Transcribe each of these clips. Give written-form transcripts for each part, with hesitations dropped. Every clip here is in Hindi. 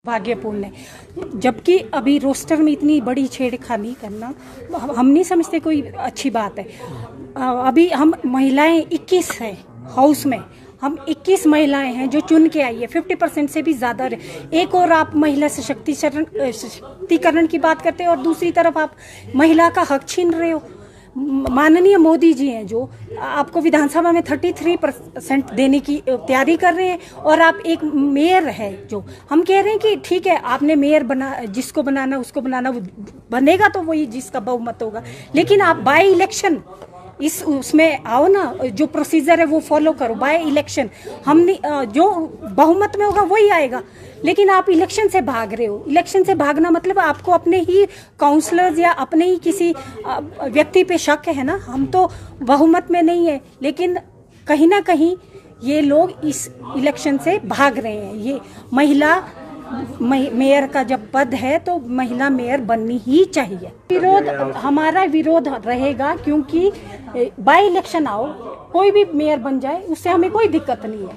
भाग्यपूर्ण है। जबकि अभी रोस्टर में इतनी बड़ी छेड़खानी करना हम नहीं समझते कोई अच्छी बात है। अभी हम महिलाएं 21 हैं हाउस में, हम 21 महिलाएं हैं जो चुन के आई है, 50% से भी ज़्यादा। एक और आप महिला सशक्तिकरण की बात करते हैं और दूसरी तरफ आप महिला का हक छीन रहे हो। माननीय मोदी जी हैं जो आपको विधानसभा में 33% देने की तैयारी कर रहे हैं, और आप एक मेयर है जो हम कह रहे हैं कि ठीक है आपने मेयर जिसको बनाना उसको बनाना, बनेगा तो वही जिसका बहुमत होगा, लेकिन आप बाय इलेक्शन उसमें आओ ना, जो प्रोसीजर है वो फॉलो करो। बाय इलेक्शन हमने जो बहुमत में होगा वही आएगा, लेकिन आप इलेक्शन से भाग रहे हो। इलेक्शन से भागना मतलब आपको अपने ही काउंसलर्स या अपने ही किसी व्यक्ति पे शक है ना। हम तो बहुमत में नहीं है, लेकिन कहीं ना कहीं ये लोग इस इलेक्शन से भाग रहे हैं। ये महिला मेयर का जब पद है तो महिला मेयर बननी ही चाहिए। विरोध, हमारा विरोध रहेगा, क्योंकि बाय इलेक्शन आओ कोई भी मेयर बन जाए उससे हमें कोई दिक्कत नहीं है,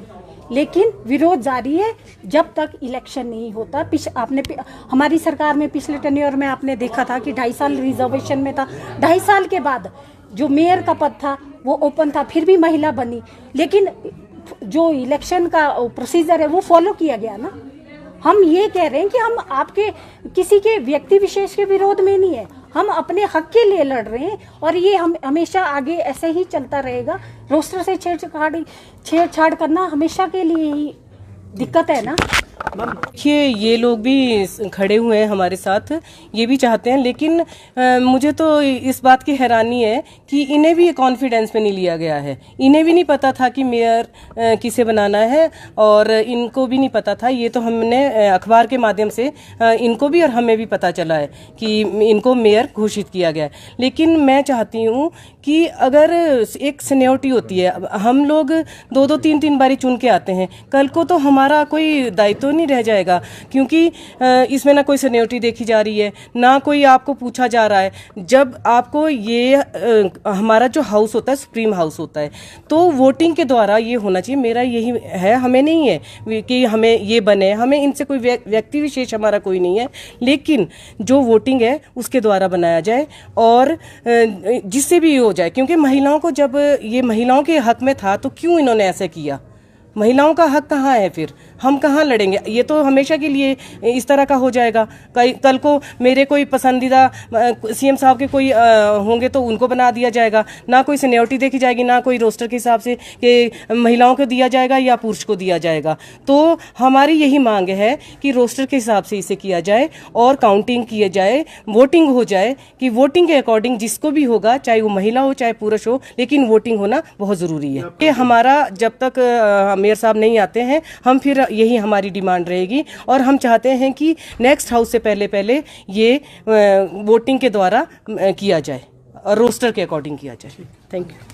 लेकिन विरोध जारी है जब तक इलेक्शन नहीं होता। आपने हमारी सरकार में पिछले टेन्योर में आपने देखा था कि 2.5 साल रिजर्वेशन में था, 2.5 साल के बाद जो मेयर का पद था वो ओपन था, फिर भी महिला बनी, लेकिन जो इलेक्शन का प्रोसीजर है वो फॉलो किया गया ना। हम ये कह रहे हैं कि हम आपके किसी के व्यक्ति विशेष के विरोध में नहीं है, हम अपने हक के लिए लड़ रहे हैं, और ये हम हमेशा आगे ऐसे ही चलता रहेगा। रोस्टर से छेड़छाड़ करना हमेशा के लिए ही दिक्कत है ना। देखिए ये लोग भी खड़े हुए हैं हमारे साथ, ये भी चाहते हैं, लेकिन मुझे तो इस बात की हैरानी है कि इन्हें भी कॉन्फिडेंस में नहीं लिया गया है। इन्हें भी नहीं पता था कि मेयर किसे बनाना है, और इनको भी नहीं पता था। ये तो हमने अखबार के माध्यम से इनको भी और हमें भी पता चला है कि इनको मेयर घोषित किया गया है। लेकिन मैं चाहती हूँ कि अगर एक सीनियरिटी होती है, हम लोग 2-2, 3-3 बारी चुन के आते हैं, कल को तो हमारा कोई दायित्व नहीं रह जाएगा, क्योंकि इसमें ना कोई सीनियरिटी देखी जा रही है, ना कोई आपको पूछा जा रहा है। जब आपको ये हमारा जो हाउस होता है सुप्रीम हाउस होता है, तो वोटिंग के द्वारा ये होना चाहिए। मेरा यही है, हमें नहीं है कि हमें ये बने, हमें इनसे कोई व्यक्ति विशेष हमारा कोई नहीं है, लेकिन जो वोटिंग है उसके द्वारा बनाया जाए, और जिससे भी हो जाए। क्योंकि महिलाओं को, जब ये महिलाओं के हक में था तो क्यों इन्होंने ऐसा किया? महिलाओं का हक कहाँ है? फिर हम कहाँ लड़ेंगे? ये तो हमेशा के लिए इस तरह का हो जाएगा। कल को मेरे कोई पसंदीदा सीएम साहब के कोई होंगे तो उनको बना दिया जाएगा, ना कोई सीनियरिटी देखी जाएगी, ना कोई रोस्टर के हिसाब से कि महिलाओं को दिया जाएगा या पुरुष को दिया जाएगा। तो हमारी यही मांग है कि रोस्टर के हिसाब से इसे किया जाए और काउंटिंग किया जाए, वोटिंग हो जाए, कि वोटिंग के अकॉर्डिंग जिसको भी होगा, चाहे वो महिला हो चाहे पुरुष हो, लेकिन वोटिंग होना बहुत ज़रूरी है। कि हमारा जब तक मेयर साहब नहीं आते हैं, हम फिर यही हमारी डिमांड रहेगी, और हम चाहते हैं कि नेक्स्ट हाउस से पहले ये वोटिंग के द्वारा किया जाए और रोस्टर के अकॉर्डिंग किया जाए। Thank you.